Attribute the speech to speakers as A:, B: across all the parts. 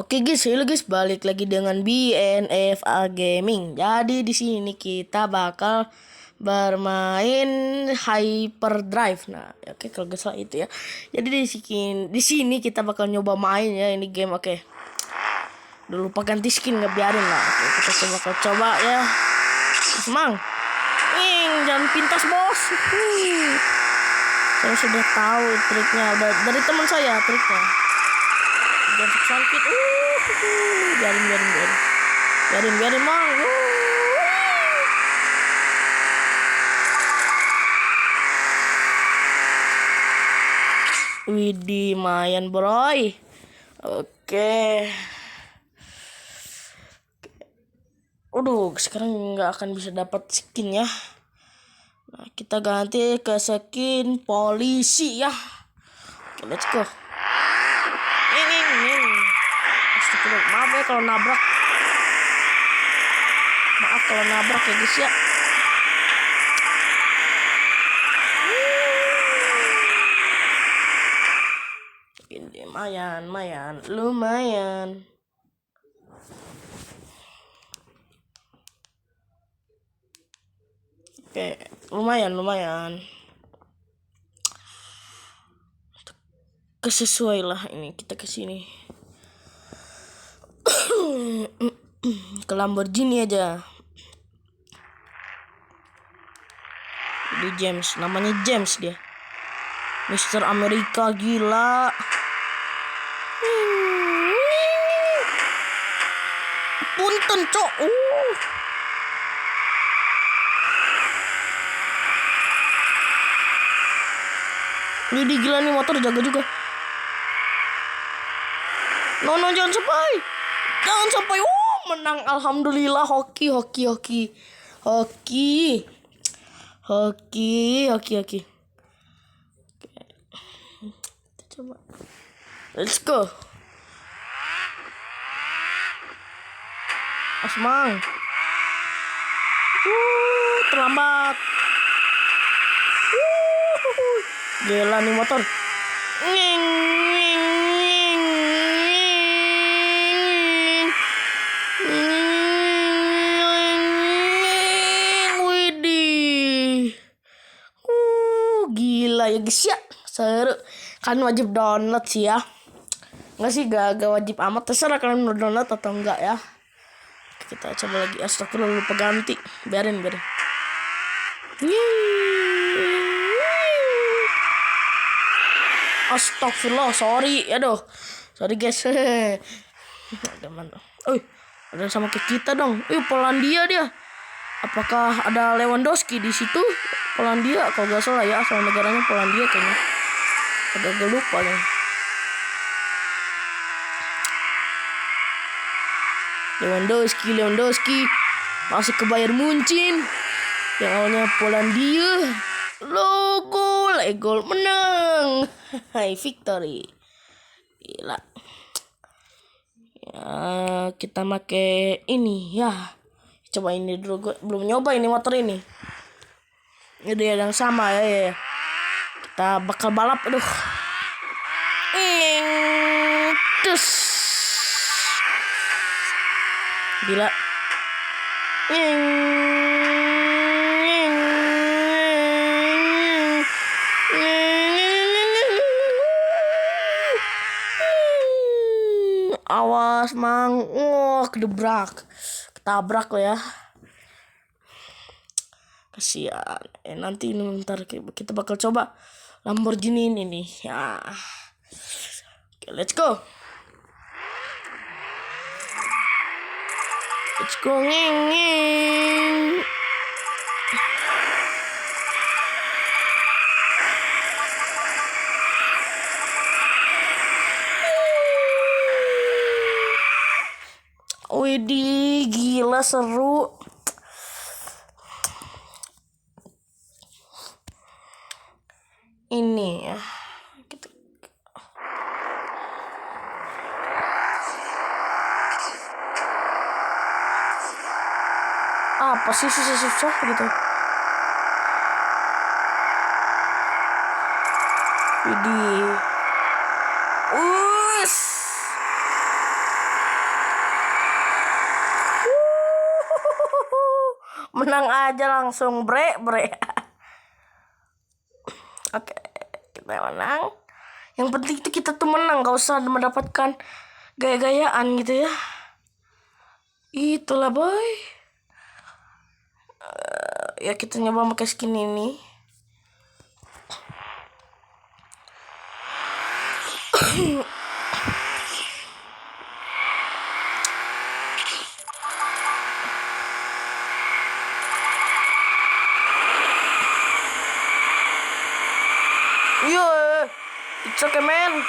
A: Oke guys, halo guys, balik lagi dengan BNFA Gaming. Jadi di sini kita bakal bermain Hyperdrive. Nah, oke kalau gak salah itu ya. Jadi di sini kita bakal nyoba main ya ini game. Oke. Udah lupa ganti skin, nggak biarin lah. Oke, kita coba ya. Semang. Jangan pintas bos. Saya sudah tahu triknya dari teman saya triknya. Jangan sakit. Biarin mang. Widih, mayan broy. Oke. Aduh, sekarang nggak akan bisa dapat skin ya. Nah, kita ganti ke skin polisi ya. Oke, let's go. Maaf ya kalau nabrak. Maaf kalau nabrak ya guys ya. Ini lumayan. Oke, lumayan. Kesesuai lah ini kita kesini. Ke Lamborghini aja. Di James, namanya James dia. Mister Amerika gila. Punten cok. Ini gila nih motor, jaga juga. No, jangan sampai. Menang, alhamdulillah. Hoki. Kita coba. Let's go. Asmang. Terlambat. Gila nih motor. Widih. Gila ya guys ya. Seru. Kan wajib download sih ya. Enggak sih, gak wajib amat. Terserah kalian mau download atau enggak ya. Kita coba lagi. Astagfirullah, lupa ganti. Biarin. Astagfirullah, sorry. Aduh. Sorry guys. Ada mana? Ada sama ke kita dong. Polandia dia. Apakah ada Lewandowski di situ? Polandia kalau gak salah ya, asal negaranya Polandia kayaknya. Agak lupa ya. Lewandowski masuk ke Bayern Munchen. Yang awalnya Polandia. Gol menang. Hai, victory. Gila. Ya, kita pakai ini ya. Coba ini dulu, gue belum nyoba ini motor ini. Ini dia yang sama ya. Kita bakal balap, aduh. Terus. Gila. Awas mang. Ketabrak lo ya. Kasihan. Nanti ntar kita bakal coba Lamborghini ini nih ya. Oke, let's go. Nging. Widih, gila seru. Ini ya. Apa sih susah gitu. Widih. Menang aja langsung bre. Oke, kita menang. Yang penting itu kita tuh menang, gak usah mendapatkan gaya-gayaan gitu ya. Itulah boy. Ya kita nyoba pakai skin ini. Yeah, it's okay man.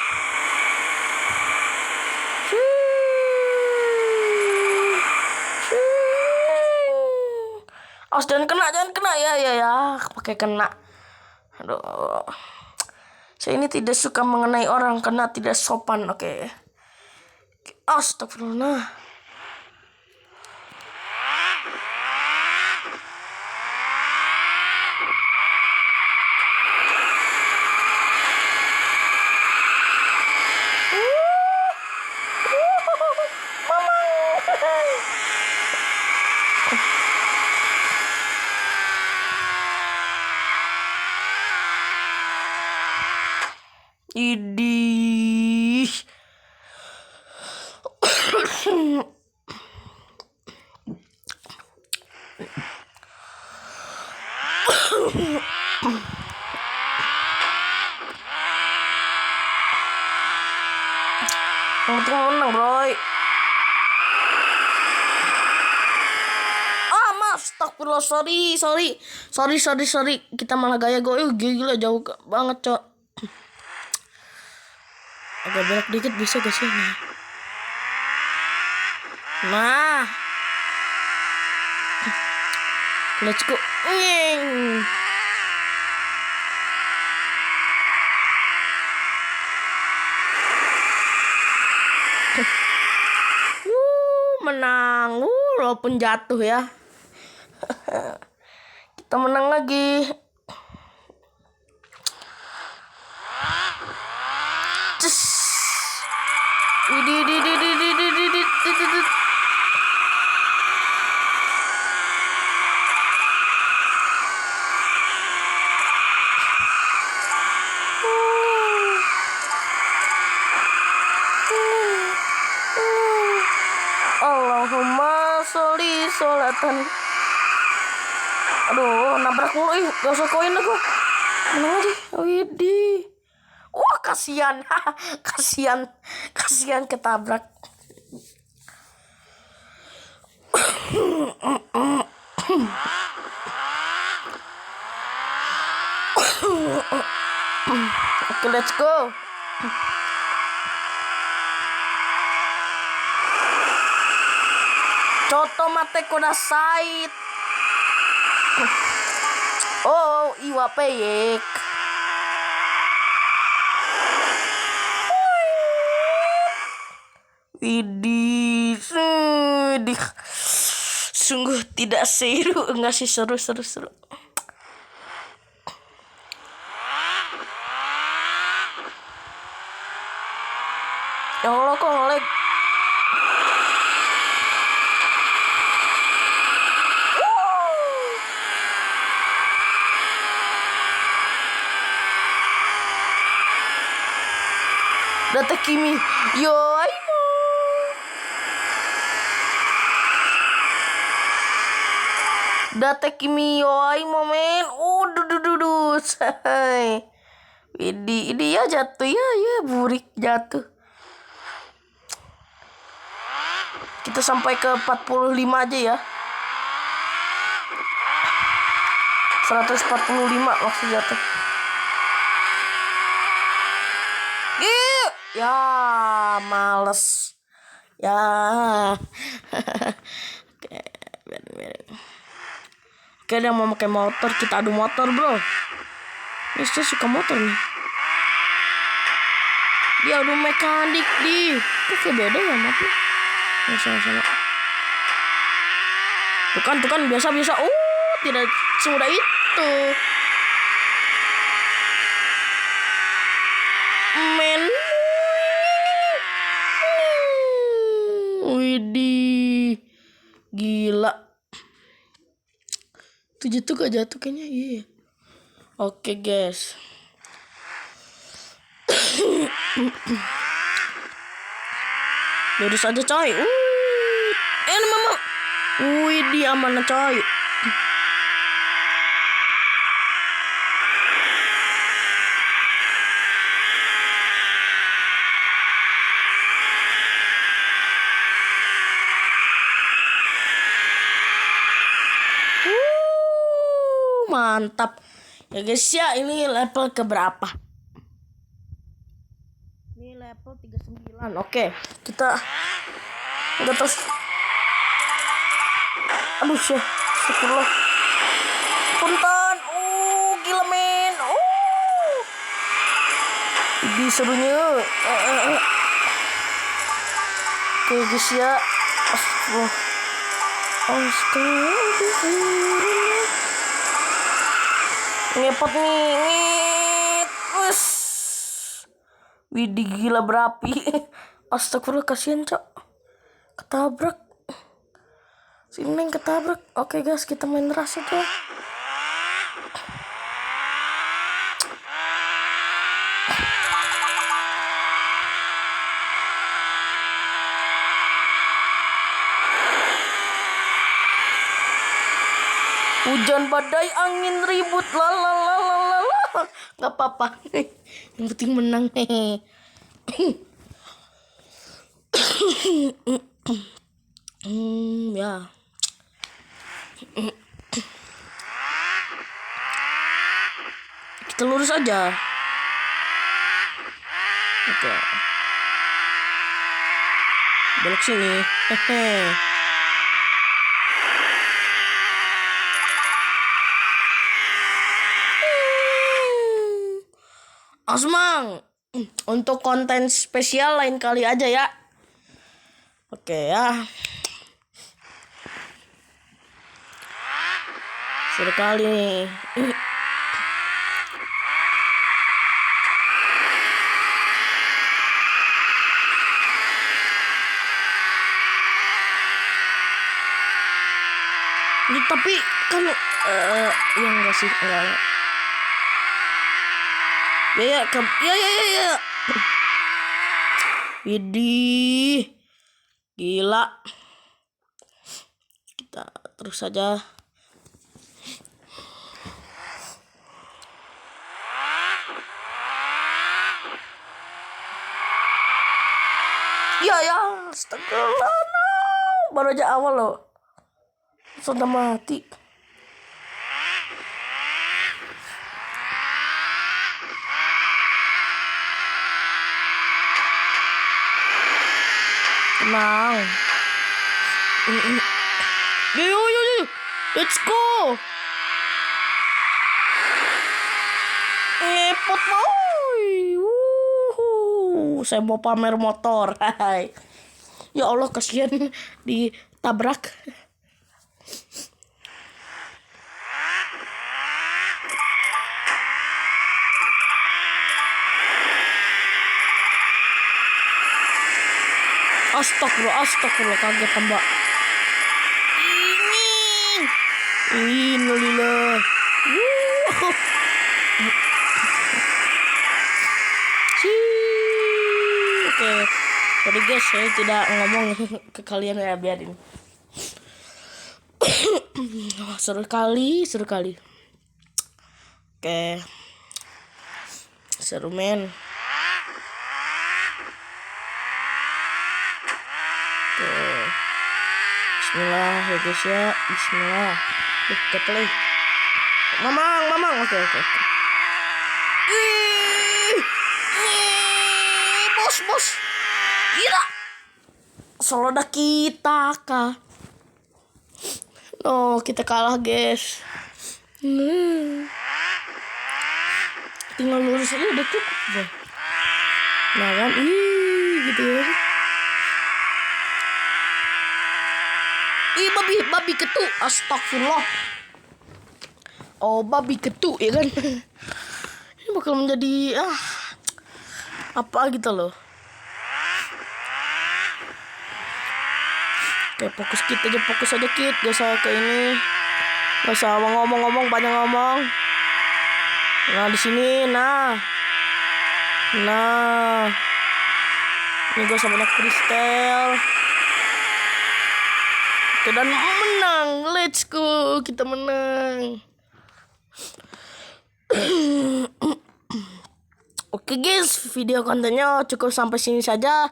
A: Awas jangan kena ya, pakai kena. Aduh, saya ini tidak suka mengenai orang karena tidak sopan. Oke. Astagfirullah. Idih. Yang penting menang, bro. Astagfirullah, sorry. Kita malah gaya gila jauh banget, cok. Agak belok dikit bisa gak sih? Nah. Let's go. Menang. Walaupun jatuh ya. Kita menang lagi. Allahumma sholli sholatan. Aduh, nabrak mulu. Gak usah koin aku. Menang aja. Widih. Wah, kasihan. Kasihan ketabrak. Oke, let's go. Coto mate kudasai. Oh, iwa peyek. Widih. Sungguh tidak seru. Enggak sih, seru. Ya Allah, kok nge-lag. Data Kimi, yo aimo. Data Kimi, yo aimo men. Dudu. Say. Ini ya jatuh ya burik jatuh. Kita sampai ke 45 aja ya. 145 waktu jatuh. Ya, males. Ya. Oke, dia mau pakai motor, kita adu motor, bro. Ini saya suka motor nih. Dia adu mekanik di. Kok kayak beda ya mapnya? Ya, sama-sama. Tuh kan biasa. Tidak semudah itu. Men. Widih. Gila. Tuh jatuh gak jatuh kayaknya. Iya. Oke guys. Lurus aja coy. Mama. Wih, dia mana coy. Mantap. Ya guys ya, ini level keberapa? Ini level 39. Oke, kita udah terus. Aduh sih, astagfirullah. Punten. Gila men. Ini serunya. Oke guys ya. Astagfirullah. Ngepot nih. Widih gila berapi. Astagfirullah, kasihan cok. Ketabrak. Si Neng ketabrak. Oke guys, kita main ras aja. Hujan badai angin ribut lalalala. Gak apa-apa. Yang penting menang nih. Ya. Kita lurus aja. Oke. Belok sini. Osmang, untuk konten spesial lain kali aja ya. Oke ya. Seru kali nih. Ini tapi kan ya enggak sih, enggak. Ya. Widih. Gila. Kita terus saja. Ya, astagfirullah. No. Baru aja awal loh. Sudah mati. Tenang. Yo. Let's go. Ngepot mau. Saya mau pamer motor. Hai. Ya Allah, kasihan ditabrak. Astagfirullah, kaget hamba. Innalillah. Oke. Sorry guys, saya tidak ngomong ke kalian ya, biarin. Seru kali. Oke. Seru men. Bismillah ya guys ya. Bismillah. Play. Mamang. Oke. Bos. Gila. Soloda kita kah? No, kita kalah guys. Tinggal lurus aja udah cukup deh. Nah kan, gitu ya. Babi ketuk. Astagfirullah. Oh, babi ketuk ya kan. Ini bakal menjadi apa gitu loh. Oke, fokus aja Kit. Gak usah ke ini. Gak usah ngomong-ngomong, banyak ngomong. Nah di sini, nah, ini gue sama banyak kristal. Oke, dan menang, let's go, kita menang. Oke guys, video kontennya cukup sampai sini saja.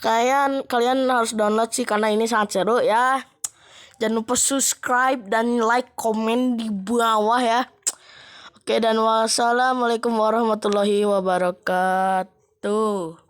A: Kalian harus download sih karena ini sangat seru ya. Jangan lupa subscribe dan like, komen di bawah ya. Oke, dan wassalamualaikum warahmatullahi wabarakatuh.